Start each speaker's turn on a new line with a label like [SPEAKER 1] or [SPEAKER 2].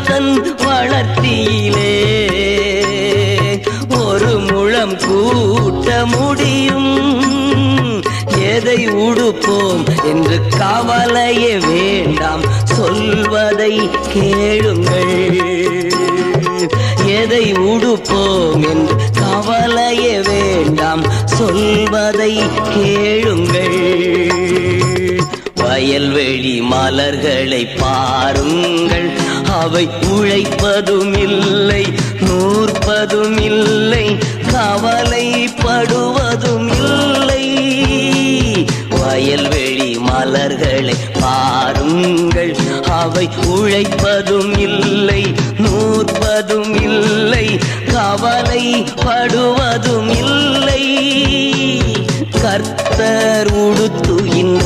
[SPEAKER 1] தன் வளர்த்தியிலே ஒரு முழம் கூட்ட முடியும். எதை உடுப்போம் என்று கவலையே வேண்டாம், சொல்வதை கேளுங்கள். எதை உடுப்போம் என்று கவலையே வேண்டாம், சொல்வதை கேளுங்கள். வயல்வெளி மலர்களை பாருங்கள், அவை உழைப்பதும் இல்லை, நூற்பதும் இல்லை, கவலைப்படுவதும் இல்லை. வயல்வெளி மலர்களை பாருங்கள், அவை உழைப்பதும் இல்லை, நூற்பதும் இல்லை, கவலைப்படுவதும் இல்லை. கர்த்தர் உடுத்துகின்ற